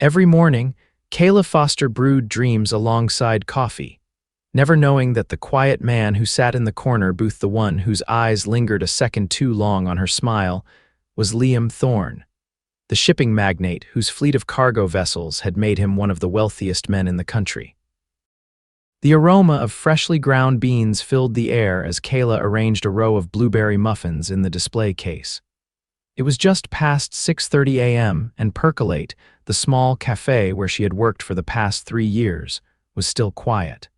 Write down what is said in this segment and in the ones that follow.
Every morning, Kayla Foster brewed dreams alongside coffee, never knowing that the quiet man who sat in the corner booth, the one whose eyes lingered a second too long on her smile, was Liam Thorne, the shipping magnate whose fleet of cargo vessels had made him one of the wealthiest men in the country. The aroma of freshly ground beans filled the air as Kayla arranged a row of blueberry muffins in the display case. It was just past 6:30 a.m., and Percolate, the small cafe where she had worked for the past 3 years, was still quiet.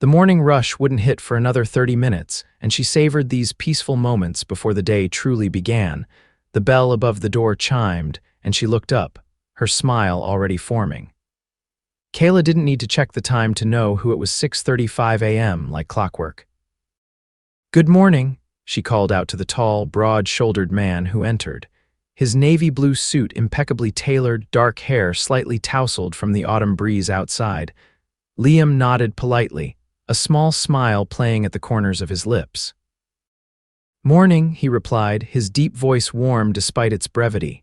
The morning rush wouldn't hit for another 30 minutes, and she savored these peaceful moments before the day truly began. The bell above the door chimed, and she looked up, her smile already forming. Kayla didn't need to check the time to know who it was. 6:35 a.m. like clockwork. "Good morning," she called out to the tall, broad-shouldered man who entered, his navy blue suit impeccably tailored, dark hair slightly tousled from the autumn breeze outside. Liam nodded politely, a small smile playing at the corners of his lips. "Morning," he replied, his deep voice warm despite its brevity.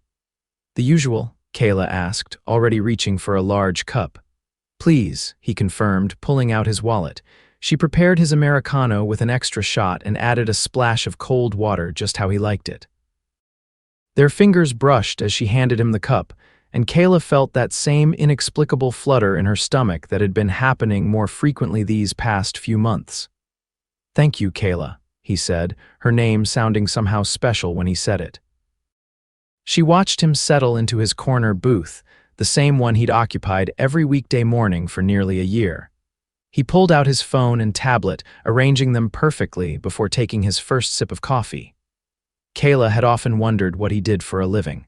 "The usual?" Kayla asked, already reaching for a large cup. "Please," he confirmed, pulling out his wallet. She prepared his Americano with an extra shot and added a splash of cold water just how he liked it. Their fingers brushed as she handed him the cup, and Kayla felt that same inexplicable flutter in her stomach that had been happening more frequently these past few months. "Thank you, Kayla," he said, her name sounding somehow special when he said it. She watched him settle into his corner booth, the same one he'd occupied every weekday morning for nearly a year. He pulled out his phone and tablet, arranging them perfectly before taking his first sip of coffee. Kayla had often wondered what he did for a living.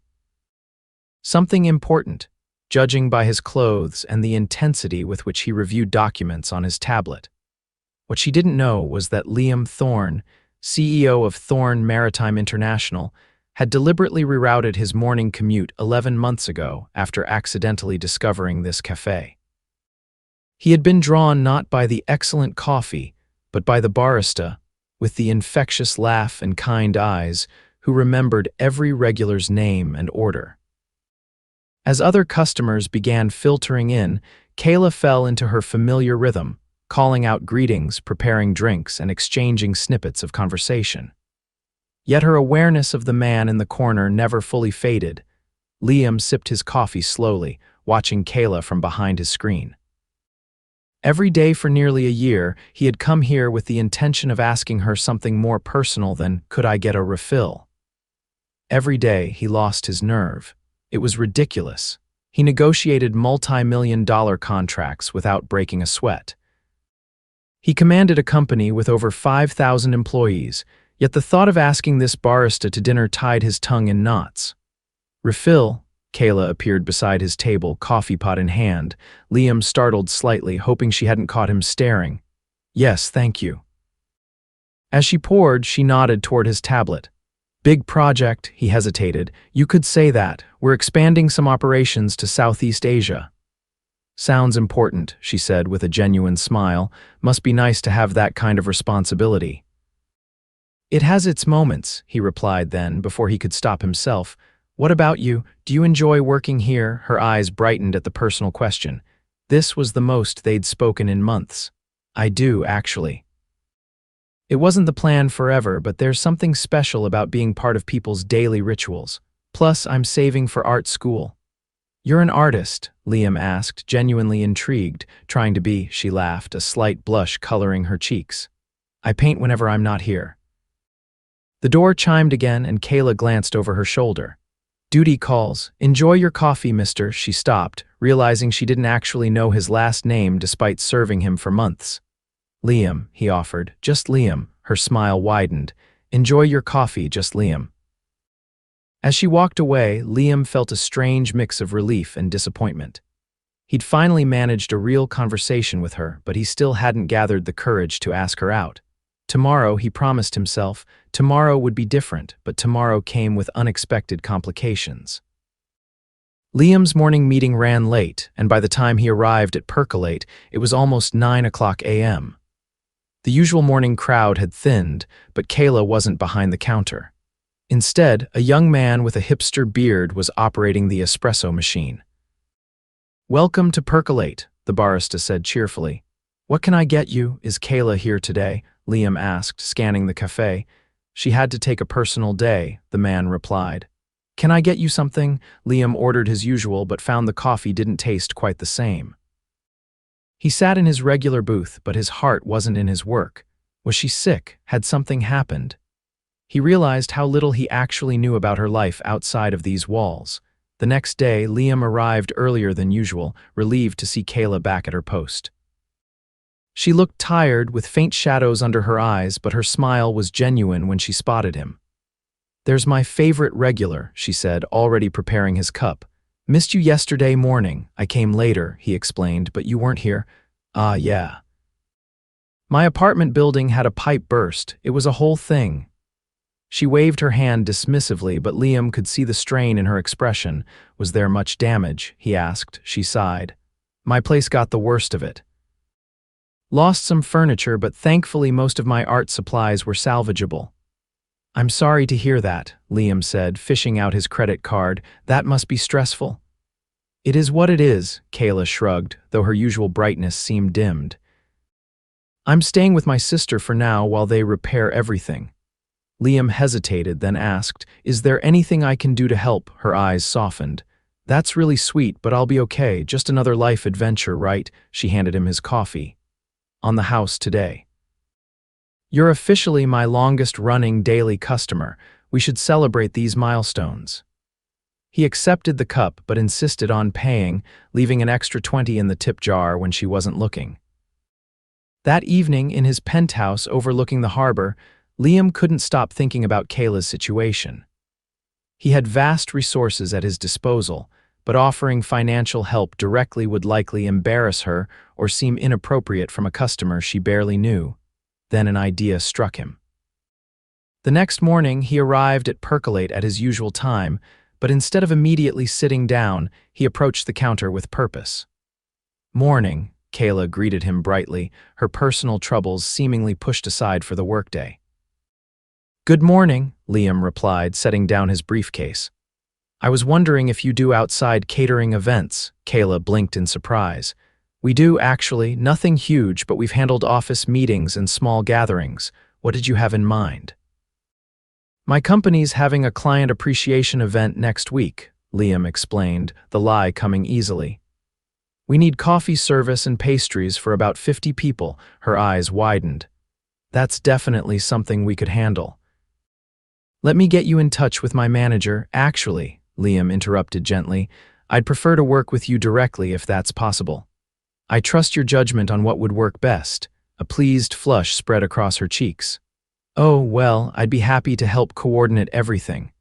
Something important, judging by his clothes and the intensity with which he reviewed documents on his tablet. What she didn't know was that Liam Thorne, CEO of Thorne Maritime International, had deliberately rerouted his morning commute 11 months ago after accidentally discovering this cafe. He had been drawn not by the excellent coffee, but by the barista, with the infectious laugh and kind eyes, who remembered every regular's name and order. As other customers began filtering in, Kayla fell into her familiar rhythm, calling out greetings, preparing drinks, and exchanging snippets of conversation. Yet her awareness of the man in the corner never fully faded. Liam sipped his coffee slowly, watching Kayla from behind his screen. Every day for nearly a year, he had come here with the intention of asking her something more personal than, "Could I get a refill?" Every day he lost his nerve. It was ridiculous. He negotiated multi-million-dollar contracts without breaking a sweat. He commanded a company with over 5,000 employees, yet the thought of asking this barista to dinner tied his tongue in knots. "Refill?" Kayla appeared beside his table, coffee pot in hand. Liam startled slightly, hoping she hadn't caught him staring. "Yes, thank you." As she poured, she nodded toward his tablet. "Big project," he hesitated. "You could say that. We're expanding some operations to Southeast Asia." "Sounds important," she said with a genuine smile. "Must be nice to have that kind of responsibility." "It has its moments," he replied then, before he could stop himself. "What about you? Do you enjoy working here?" Her eyes brightened at the personal question. This was the most they'd spoken in months. "I do, actually. It wasn't the plan forever, but there's something special about being part of people's daily rituals. Plus, I'm saving for art school." "You're an artist?" Liam asked, genuinely intrigued, trying to be. She laughed, a slight blush coloring her cheeks. "I paint whenever I'm not here." The door chimed again, and Kayla glanced over her shoulder. "Duty calls. Enjoy your coffee, mister." She stopped, realizing she didn't actually know his last name despite serving him for months. "Liam," he offered. "Just Liam." Her smile widened. "Enjoy your coffee, just Liam." As she walked away, Liam felt a strange mix of relief and disappointment. He'd finally managed a real conversation with her, but he still hadn't gathered the courage to ask her out. Tomorrow, he promised himself, tomorrow would be different, but tomorrow came with unexpected complications. Liam's morning meeting ran late, and by the time he arrived at Percolate, it was almost 9 a.m. The usual morning crowd had thinned, but Kayla wasn't behind the counter. Instead, a young man with a hipster beard was operating the espresso machine. Welcome to Percolate, the barista said cheerfully. What can I get you? Is Kayla here today? Liam asked, scanning the cafe. She had to take a personal day, the man replied. Can I get you something? Liam ordered his usual but found the coffee didn't taste quite the same. He sat in his regular booth, but his heart wasn't in his work. Was she sick? Had something happened? He realized how little he actually knew about her life outside of these walls. The next day, Liam arrived earlier than usual, relieved to see Kayla back at her post. She looked tired, with faint shadows under her eyes, but her smile was genuine when she spotted him. There's my favorite regular, she said, already preparing his cup. Missed you yesterday morning. I came later, he explained, but you weren't here. Ah, yeah. My apartment building had a pipe burst. It was a whole thing. She waved her hand dismissively, but Liam could see the strain in her expression. Was there much damage? He asked. She sighed. My place got the worst of it. Lost some furniture, but thankfully most of my art supplies were salvageable. I'm sorry to hear that, Liam said, fishing out his credit card. That must be stressful. It is what it is, Kayla shrugged, though her usual brightness seemed dimmed. I'm staying with my sister for now while they repair everything. Liam hesitated, then asked, Is there anything I can do to help? Her eyes softened. That's really sweet, but I'll be okay. Just another life adventure, right? She handed him his coffee. On the house today. You're officially my longest-running daily customer. We should celebrate these milestones. He accepted the cup but insisted on paying, leaving an extra 20 in the tip jar when she wasn't looking. That evening, in his penthouse overlooking the harbor, Liam couldn't stop thinking about Kayla's situation. He had vast resources at his disposal, but offering financial help directly would likely embarrass her or seem inappropriate from a customer she barely knew. Then an idea struck him. The next morning, he arrived at Percolate at his usual time, but instead of immediately sitting down, he approached the counter with purpose. Morning, Kayla greeted him brightly, her personal troubles seemingly pushed aside for the workday. Good morning, Liam replied, setting down his briefcase. I was wondering if you do outside catering events. Kayla blinked in surprise. We do, actually. Nothing huge, but we've handled office meetings and small gatherings. What did you have in mind? My company's having a client appreciation event next week, Liam explained, the lie coming easily. We need coffee service and pastries for about 50 people. Her eyes widened. That's definitely something we could handle. Let me get you in touch with my manager. Actually, Liam interrupted gently, I'd prefer to work with you directly if that's possible. I trust your judgment on what would work best. A pleased flush spread across her cheeks. Oh, well, I'd be happy to help coordinate everything.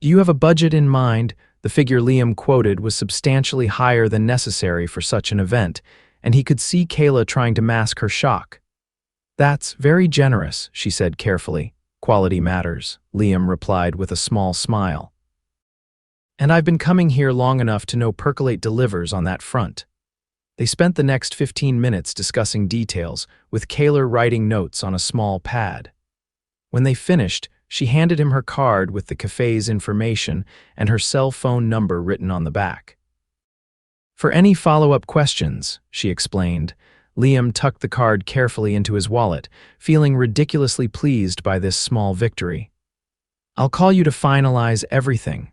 Do you have a budget in mind? The figure Liam quoted was substantially higher than necessary for such an event, and he could see Kayla trying to mask her shock. That's very generous, she said carefully. Quality matters, Liam replied with a small smile. And I've been coming here long enough to know Percolate delivers on that front. They spent the next 15 minutes discussing details, with Kayla writing notes on a small pad. When they finished, she handed him her card with the cafe's information and her cell phone number written on the back. For any follow-up questions, she explained, Liam tucked the card carefully into his wallet, feeling ridiculously pleased by this small victory. I'll call you to finalize everything.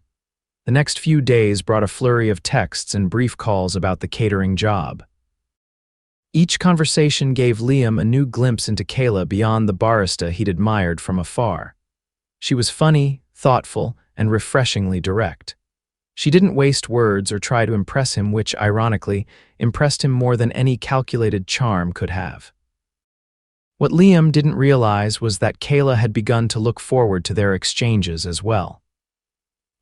The next few days brought a flurry of texts and brief calls about the catering job. Each conversation gave Liam a new glimpse into Kayla beyond the barista he'd admired from afar. She was funny, thoughtful, and refreshingly direct. She didn't waste words or try to impress him, which, ironically, impressed him more than any calculated charm could have. What Liam didn't realize was that Kayla had begun to look forward to their exchanges as well.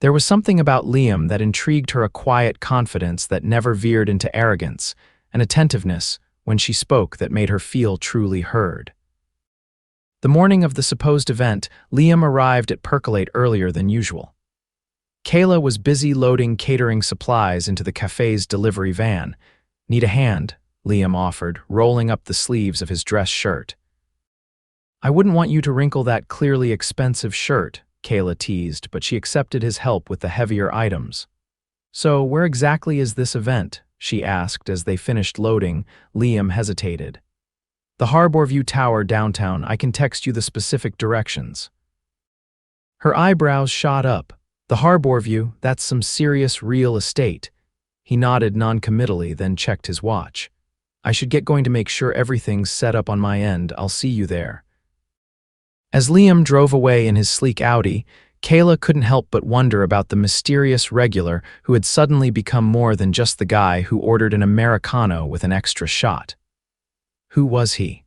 There was something about Liam that intrigued her, a quiet confidence that never veered into arrogance, an attentiveness when she spoke that made her feel truly heard. The morning of the supposed event, Liam arrived at Percolate earlier than usual. Kayla was busy loading catering supplies into the cafe's delivery van. Need a hand? Liam offered, rolling up the sleeves of his dress shirt. I wouldn't want you to wrinkle that clearly expensive shirt, Kayla teased, but she accepted his help with the heavier items. "So, where exactly is this event?" she asked as they finished loading. Liam hesitated. "The Harborview Tower downtown. I can text you the specific directions." Her eyebrows shot up. "The Harborview, that's some serious real estate." He nodded noncommittally, then checked his watch. "I should get going to make sure everything's set up on my end. I'll see you there." As Liam drove away in his sleek Audi, Kayla couldn't help but wonder about the mysterious regular who had suddenly become more than just the guy who ordered an Americano with an extra shot. Who was he?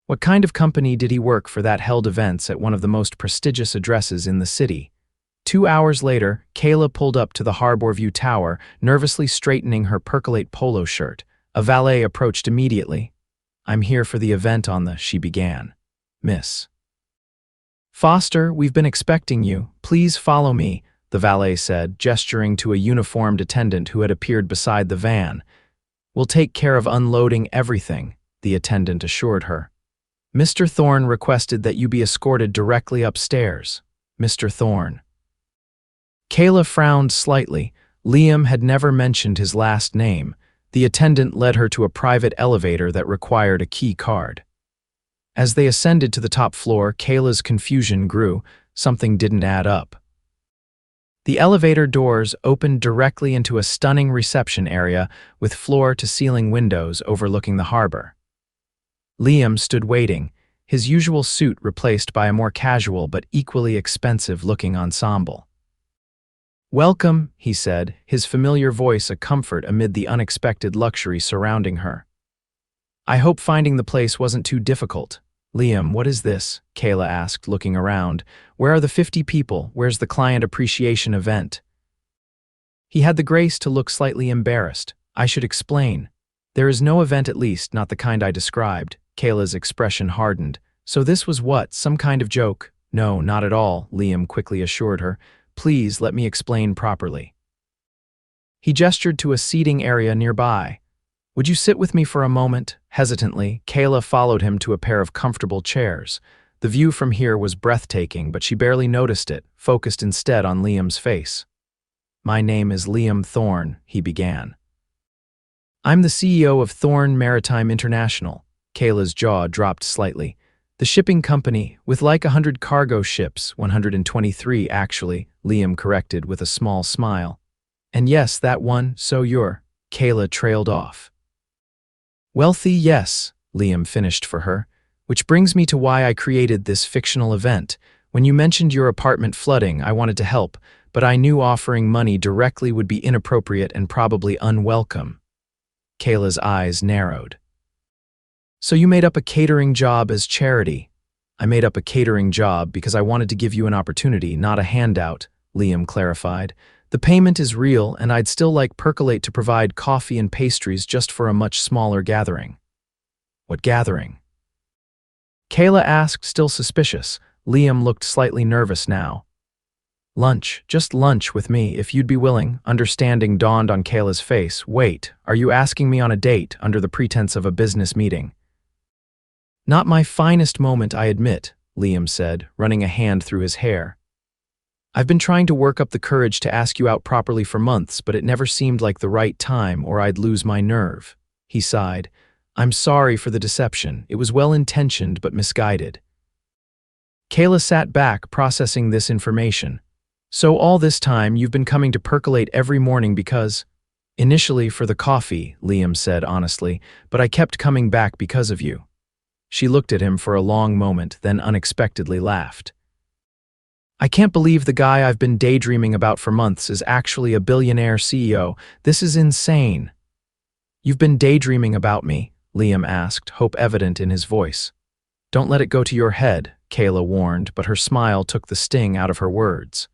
What kind of company did he work for that held events at one of the most prestigious addresses in the city? 2 hours later, Kayla pulled up to the Harborview Tower, nervously straightening her percolate polo shirt. A valet approached immediately. "I'm here for the event on the," she began. "Miss Foster, we've been expecting you. Please follow me," the valet said, gesturing to a uniformed attendant who had appeared beside the van. "We'll take care of unloading everything," the attendant assured her. "Mr. Thorne requested that you be escorted directly upstairs." "Mr. Thorne." Kayla frowned slightly. Liam had never mentioned his last name. The attendant led her to a private elevator that required a key card. As they ascended to the top floor, Kayla's confusion grew. Something didn't add up. The elevator doors opened directly into a stunning reception area with floor-to-ceiling windows overlooking the harbor. Liam stood waiting, his usual suit replaced by a more casual but equally expensive-looking ensemble. "Welcome," he said, his familiar voice a comfort amid the unexpected luxury surrounding her. "I hope finding the place wasn't too difficult." "Liam, what is this?" Kayla asked, looking around. "Where are the 50 people? Where's the client appreciation event?" He had the grace to look slightly embarrassed. "I should explain. There is no event, at least, not the kind I described." Kayla's expression hardened. "So this was what, some kind of joke?" "No, not at all," Liam quickly assured her. "Please let me explain properly." He gestured to a seating area nearby. "Would you sit with me for a moment?" Hesitantly, Kayla followed him to a pair of comfortable chairs. The view from here was breathtaking, but she barely noticed it, focused instead on Liam's face. "My name is Liam Thorne," he began. "I'm the CEO of Thorne Maritime International." Kayla's jaw dropped slightly. "The shipping company, with like 100 cargo ships, 123 actually," Liam corrected with a small smile. "And yes, that one, so you're—" Kayla trailed off. "Wealthy, yes," Liam finished for her. "Which brings me to why I created this fictional event. When you mentioned your apartment flooding, I wanted to help, but I knew offering money directly would be inappropriate and probably unwelcome." Kayla's eyes narrowed. "So you made up a catering job as charity?" "I made up a catering job because I wanted to give you an opportunity, not a handout," Liam clarified. "The payment is real, and I'd still like Percolate to provide coffee and pastries just for a much smaller gathering." "What gathering?" Kayla asked, still suspicious. Liam looked slightly nervous now. "Lunch, just lunch with me, if you'd be willing." Understanding dawned on Kayla's face. "Wait, are you asking me on a date under the pretense of a business meeting?" "Not my finest moment, I admit," Liam said, running a hand through his hair. "I've been trying to work up the courage to ask you out properly for months, but it never seemed like the right time, or I'd lose my nerve." He sighed. "I'm sorry for the deception. It was well-intentioned but misguided." Kayla sat back, processing this information. "So all this time, you've been coming to Percolate every morning because—" "Initially for the coffee," Liam said honestly, "but I kept coming back because of you." She looked at him for a long moment, then unexpectedly laughed. "I can't believe the guy I've been daydreaming about for months is actually a billionaire CEO. This is insane." "You've been daydreaming about me?" Liam asked, hope evident in his voice. "Don't let it go to your head," Kayla warned, but her smile took the sting out of her words.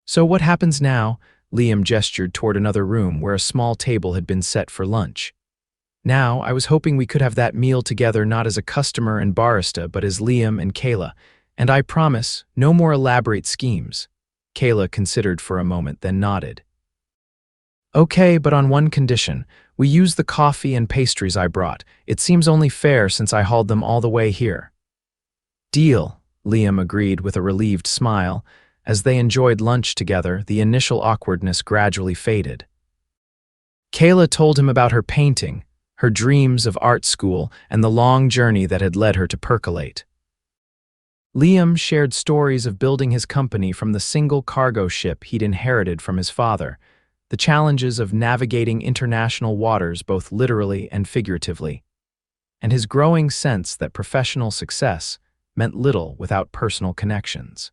"So what happens now?" Liam gestured toward another room where a small table had been set for lunch. "Now, I was hoping we could have that meal together not as a customer and barista, but as Liam and Kayla. And I promise, no more elaborate schemes." Kayla considered for a moment, then nodded. "Okay, but on one condition. We use the coffee and pastries I brought. It seems only fair since I hauled them all the way here." "Deal," Liam agreed with a relieved smile. As they enjoyed lunch together, the initial awkwardness gradually faded. Kayla told him about her painting, her dreams of art school, and the long journey that had led her to Percolate. Liam shared stories of building his company from the single cargo ship he'd inherited from his father, the challenges of navigating international waters both literally and figuratively, and his growing sense that professional success meant little without personal connections.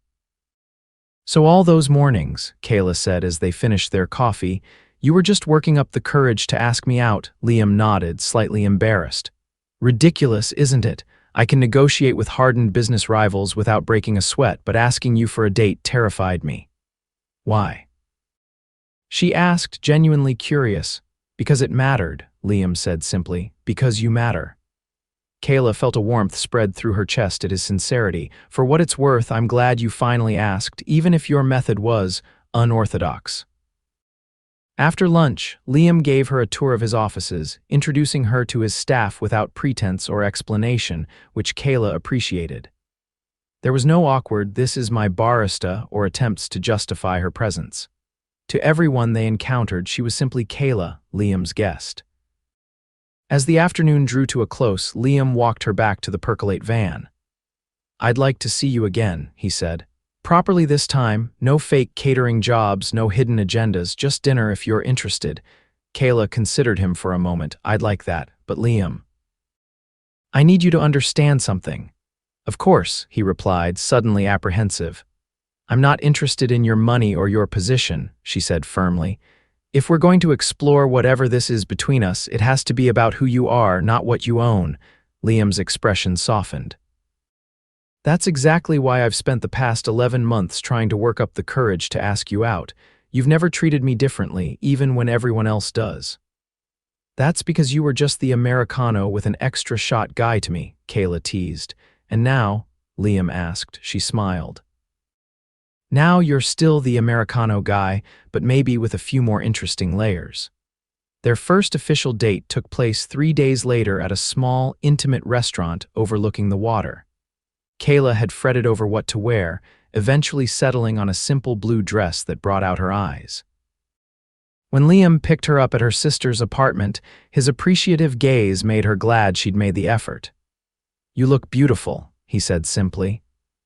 "So all those mornings," Kayla said as they finished their coffee, "you were just working up the courage to ask me out." Liam nodded, slightly embarrassed. "Ridiculous, isn't it? I can negotiate with hardened business rivals without breaking a sweat, but asking you for a date terrified me." "Why?" she asked, genuinely curious. "Because it mattered," Liam said simply. "Because you matter." Kayla felt a warmth spread through her chest at his sincerity. "For what it's worth, I'm glad you finally asked, even if your method was unorthodox." After lunch, Liam gave her a tour of his offices, introducing her to his staff without pretense or explanation, which Kayla appreciated. There was no awkward "this is my barista" or attempts to justify her presence. To everyone they encountered, she was simply Kayla, Liam's guest. As the afternoon drew to a close, Liam walked her back to the Percolate van. "I'd like to see you again," he said. "Properly this time, no fake catering jobs, no hidden agendas, just dinner if you're interested." Kayla considered him for a moment. "I'd like that, but Liam, I need you to understand something." "Of course," he replied, suddenly apprehensive. "I'm not interested in your money or your position," she said firmly. "If we're going to explore whatever this is between us, it has to be about who you are, not what you own." Liam's expression softened. "That's exactly why I've spent the past 11 months trying to work up the courage to ask you out. You've never treated me differently, even when everyone else does." "That's because you were just the Americano with an extra shot guy to me," Kayla teased. "And now?" Liam asked. She smiled. "Now you're still the Americano guy, but maybe with a few more interesting layers." Their first official date took place 3 days later at a small, intimate restaurant overlooking the water. Kayla had fretted over what to wear, eventually settling on a simple blue dress that brought out her eyes. When Liam picked her up at her sister's apartment, his appreciative gaze made her glad she'd made the effort. "You look beautiful," he said simply.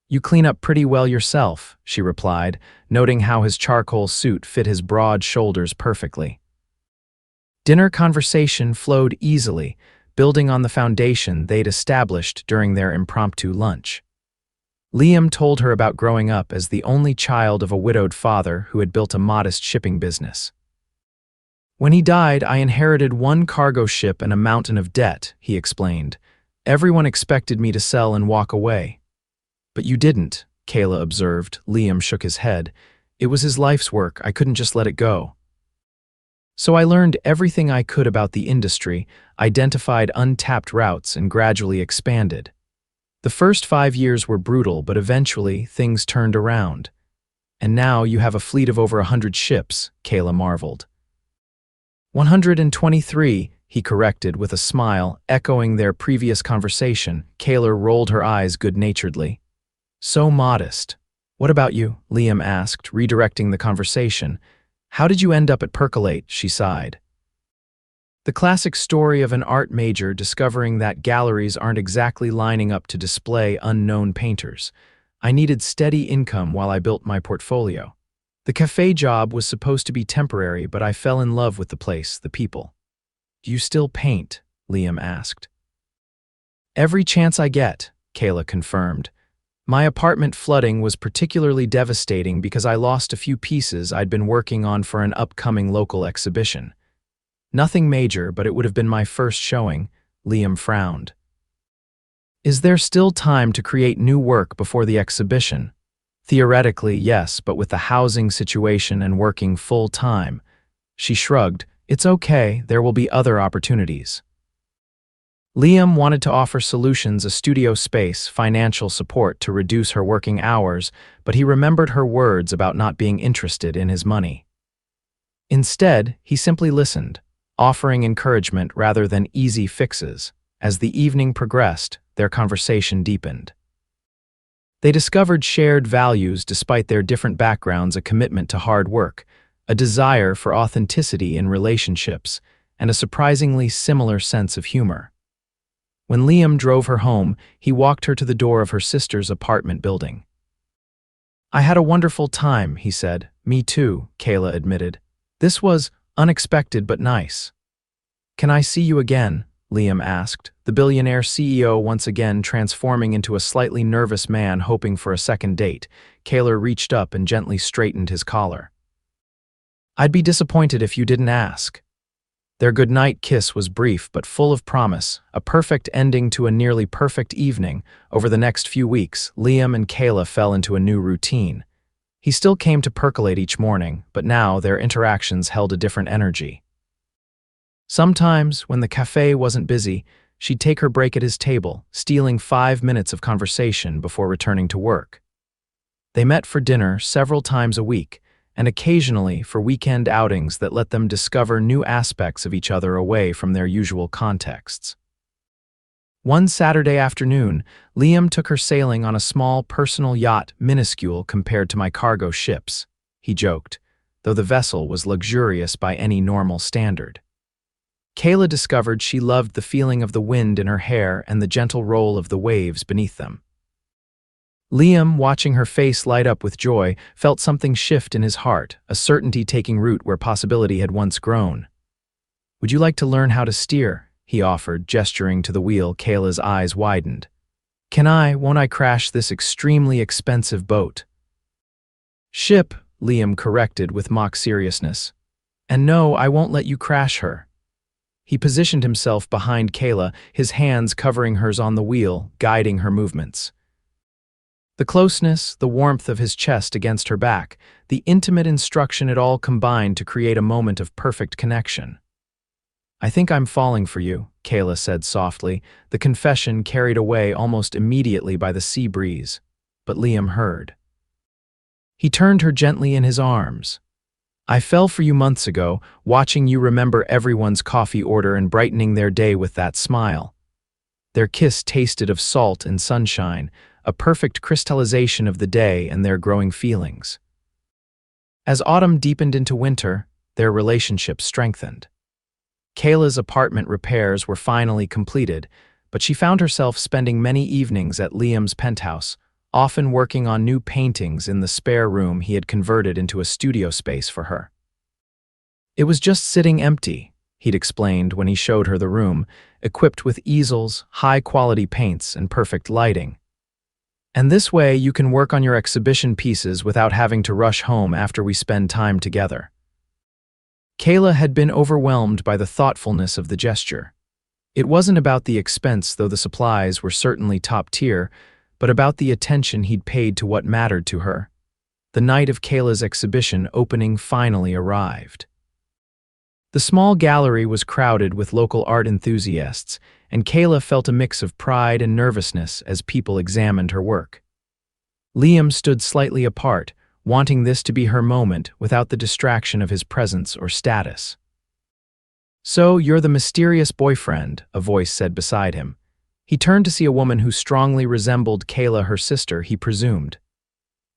"You clean up pretty well yourself," she replied, noting how his charcoal suit fit his broad shoulders perfectly. Dinner conversation flowed easily, building on the foundation they'd established during their impromptu lunch. Liam told her about growing up as the only child of a widowed father who had built a modest shipping business. "When he died, I inherited one cargo ship and a mountain of debt," he explained. "Everyone expected me to sell and walk away." "But you didn't," Kayla observed. Liam shook his head. "It was his life's work. I couldn't just let it go. So I learned everything I could about the industry, identified untapped routes, and gradually expanded. The first 5 years were brutal, but eventually things turned around. And now you have a fleet of over 100 ships," Kayla marveled. 123, he corrected with a smile, echoing their previous conversation. Kayla rolled her eyes good-naturedly. "So modest. What about you?" Liam asked, redirecting the conversation. "How did you end up at Percolate?" she sighed. "The classic story of an art major discovering that galleries aren't exactly lining up to display unknown painters. I needed steady income while I built my portfolio. The cafe job was supposed to be temporary, but I fell in love with the place, the people." "Do you still paint?" Liam asked. "Every chance I get," Kayla confirmed. "My apartment flooding was particularly devastating because I lost a few pieces I'd been working on for an upcoming local exhibition. Nothing major, but it would have been my first showing." Liam frowned. "Is there still time to create new work before the exhibition?" "Theoretically, yes, but with the housing situation and working full-time." She shrugged. "It's okay, there will be other opportunities." Liam wanted to offer Solutions a studio space, financial support to reduce her working hours, but he remembered her words about not being interested in his money. Instead, he simply listened, offering encouragement rather than easy fixes. As the evening progressed, their conversation deepened. They discovered shared values despite their different backgrounds, a commitment to hard work, a desire for authenticity in relationships, and a surprisingly similar sense of humor. When Liam drove her home, he walked her to the door of her sister's apartment building. "I had a wonderful time," he said. "Me too," Kayla admitted. "This was unexpected but nice." "Can I see you again?" Liam asked, the billionaire CEO once again transforming into a slightly nervous man hoping for a second date. Kayla reached up and gently straightened his collar. "I'd be disappointed if you didn't ask." Their goodnight kiss was brief but full of promise, a perfect ending to a nearly perfect evening. Over the next few weeks, Liam and Kayla fell into a new routine. He still came to percolate each morning, but now their interactions held a different energy. Sometimes, when the cafe wasn't busy, she'd take her break at his table, stealing 5 minutes of conversation before returning to work. They met for dinner several times a week, and occasionally for weekend outings that let them discover new aspects of each other away from their usual contexts. One Saturday afternoon, Liam took her sailing on a small personal yacht, minuscule compared to my cargo ships, he joked, though the vessel was luxurious by any normal standard. Kayla discovered she loved the feeling of the wind in her hair and the gentle roll of the waves beneath them. Liam, watching her face light up with joy, felt something shift in his heart, a certainty taking root where possibility had once grown. "Would you like to learn how to steer?" he offered, gesturing to the wheel. Kayla's eyes widened. Won't I crash this extremely expensive boat?" "Ship," Liam corrected with mock seriousness. "And no, I won't let you crash her." He positioned himself behind Kayla, his hands covering hers on the wheel, guiding her movements. The closeness, the warmth of his chest against her back, the intimate instruction, it all combined to create a moment of perfect connection. "I think I'm falling for you," Kayla said softly, the confession carried away almost immediately by the sea breeze. But Liam heard. He turned her gently in his arms. "I fell for you months ago, watching you remember everyone's coffee order and brightening their day with that smile." Their kiss tasted of salt and sunshine, a perfect crystallization of the day and their growing feelings. As autumn deepened into winter, their relationship strengthened. Kayla's apartment repairs were finally completed, but she found herself spending many evenings at Liam's penthouse, often working on new paintings in the spare room he had converted into a studio space for her. "It was just sitting empty," he'd explained when he showed her the room, equipped with easels, high-quality paints, and perfect lighting. "And this way you can work on your exhibition pieces without having to rush home after we spend time together." Kayla had been overwhelmed by the thoughtfulness of the gesture. It wasn't about the expense, though the supplies were certainly top tier, but about the attention he'd paid to what mattered to her. The night of Kayla's exhibition opening finally arrived. The small gallery was crowded with local art enthusiasts, and Kayla felt a mix of pride and nervousness as people examined her work. Liam stood slightly apart, wanting this to be her moment without the distraction of his presence or status. "So, you're the mysterious boyfriend," a voice said beside him. He turned to see a woman who strongly resembled Kayla, her sister, he presumed.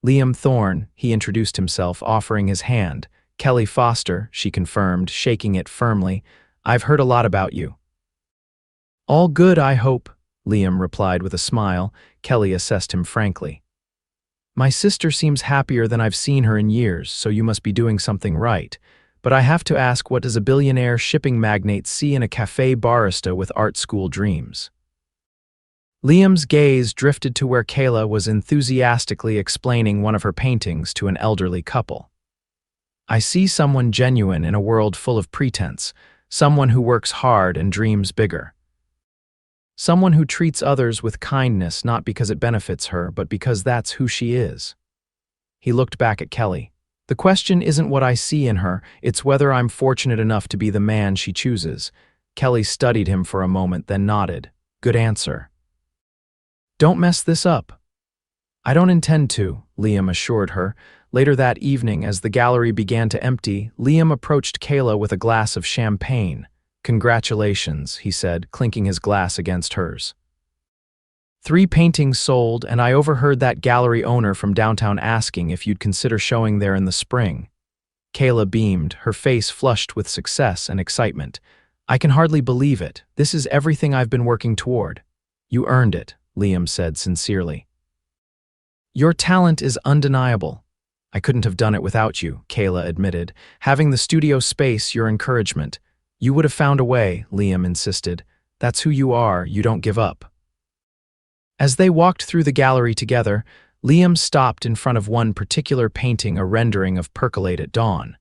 "Liam Thorne," he introduced himself, offering his hand. "Kelly Foster," she confirmed, shaking it firmly. "I've heard a lot about you." "All good, I hope," Liam replied with a smile. Kelly assessed him frankly. "My sister seems happier than I've seen her in years, so you must be doing something right. But I have to ask, what does a billionaire shipping magnate see in a cafe barista with art school dreams?" Liam's gaze drifted to where Kayla was enthusiastically explaining one of her paintings to an elderly couple. "I see someone genuine in a world full of pretense, someone who works hard and dreams bigger. Someone who treats others with kindness not because it benefits her, but because that's who she is." He looked back at Kelly. "The question isn't what I see in her, it's whether I'm fortunate enough to be the man she chooses." Kelly studied him for a moment, then nodded. "Good answer. Don't mess this up." "I don't intend to," Liam assured her. Later that evening, as the gallery began to empty, Liam approached Kayla with a glass of champagne. "Congratulations," he said, clinking his glass against hers. 3 paintings sold, and I overheard that gallery owner from downtown asking if you'd consider showing there in the spring. Kayla beamed, her face flushed with success and excitement. I can hardly believe it. This is everything I've been working toward. You earned it, Liam said sincerely. Your talent is undeniable. I couldn't have done it without you, Kayla admitted. Having the studio space, your encouragement. You would have found a way, Liam insisted. That's who you are, you don't give up. As they walked through the gallery together, Liam stopped in front of one particular painting, a rendering of Percolate at dawn,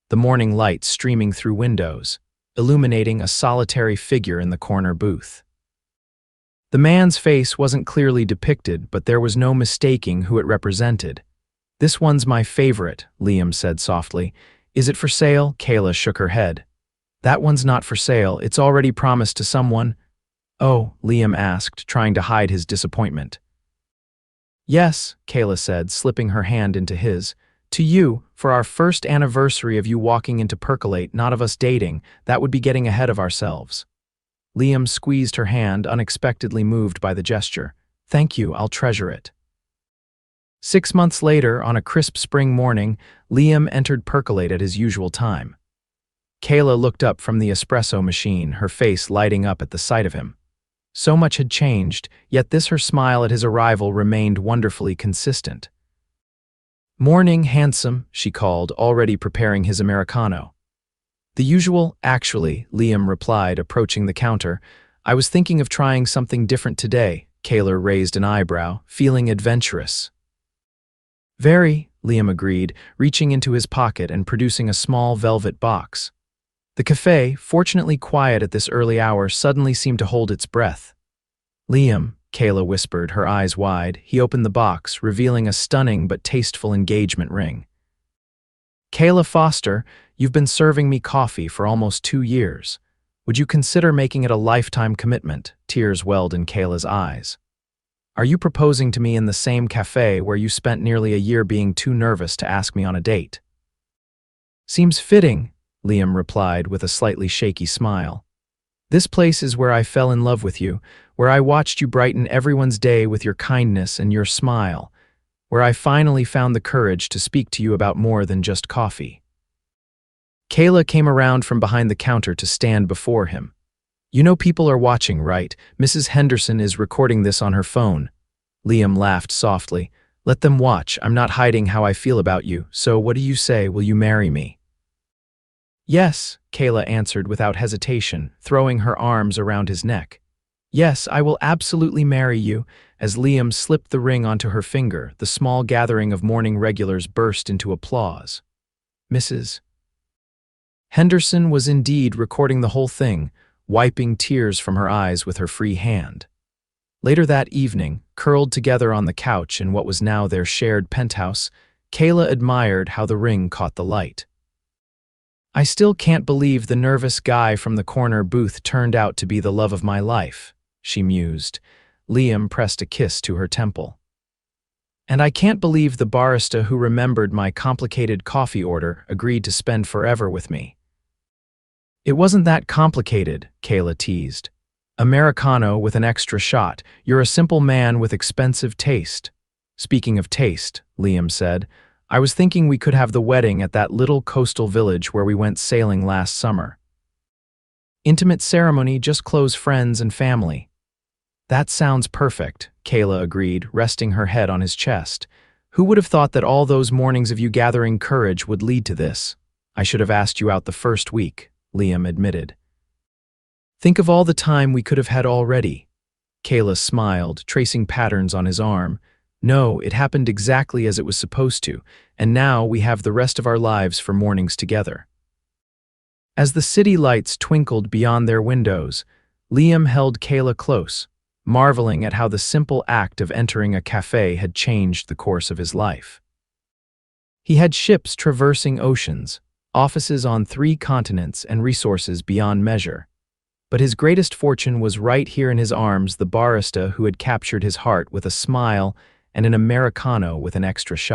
the morning light streaming through windows, illuminating a solitary figure in the corner booth. The man's face wasn't clearly depicted, but there was no mistaking who it represented. This one's my favorite, Liam said softly. Is it for sale? Kayla shook her head. That one's not for sale, it's already promised to someone. Oh, Liam asked, trying to hide his disappointment. Yes, Kayla said, slipping her hand into his. To you, for our first anniversary of you walking into Percolate, not of us dating. That would be getting ahead of ourselves. Liam squeezed her hand, unexpectedly moved by the gesture. Thank you, I'll treasure it. 6 months later, on a crisp spring morning, Liam entered Percolate at his usual time. Kayla looked up from the espresso machine, her face lighting up at the sight of him. So much had changed, yet her smile at his arrival remained wonderfully consistent. Morning, handsome, she called, already preparing his Americano. The usual, actually, Liam replied, approaching the counter. I was thinking of trying something different today. Kayla raised an eyebrow, feeling adventurous. Very, Liam agreed, reaching into his pocket and producing a small velvet box. The cafe, fortunately quiet at this early hour, suddenly seemed to hold its breath. Liam, Kayla whispered, her eyes wide. He opened the box, revealing a stunning but tasteful engagement ring. Kayla Foster, you've been serving me coffee for almost 2 years. Would you consider making it a lifetime commitment? Tears welled in Kayla's eyes. Are you proposing to me in the same cafe where you spent nearly a year being too nervous to ask me on a date? Seems fitting, Liam replied with a slightly shaky smile. This place is where I fell in love with you, where I watched you brighten everyone's day with your kindness and your smile, where I finally found the courage to speak to you about more than just coffee. Kayla came around from behind the counter to stand before him. You know people are watching, right? Mrs. Henderson is recording this on her phone. Liam laughed softly. Let them watch. I'm not hiding how I feel about you, so what do you say? Will you marry me? Yes, Kayla answered without hesitation, throwing her arms around his neck. Yes, I will absolutely marry you. As Liam slipped the ring onto her finger, the small gathering of morning regulars burst into applause. Mrs. Henderson was indeed recording the whole thing, wiping tears from her eyes with her free hand. Later that evening, curled together on the couch in what was now their shared penthouse, Kayla admired how the ring caught the light. I still can't believe the nervous guy from the corner booth turned out to be the love of my life, she mused. Liam pressed a kiss to her temple. And I can't believe the barista who remembered my complicated coffee order agreed to spend forever with me. It wasn't that complicated, Kayla teased. Americano with an extra shot. You're a simple man with expensive taste. Speaking of taste, Liam said, I was thinking we could have the wedding at that little coastal village where we went sailing last summer. Intimate ceremony, just close friends and family. That sounds perfect, Kayla agreed, resting her head on his chest. Who would have thought that all those mornings of you gathering courage would lead to this? I should have asked you out the first week, Liam admitted. Think of all the time we could have had already. Kayla smiled, tracing patterns on his arm. No, it happened exactly as it was supposed to, and now we have the rest of our lives for mornings together. As the city lights twinkled beyond their windows, Liam held Kayla close, marveling at how the simple act of entering a cafe had changed the course of his life. He had ships traversing oceans, offices on 3 continents, and resources beyond measure. But his greatest fortune was right here in his arms, the barista who had captured his heart with a smile and an Americano with an extra shot.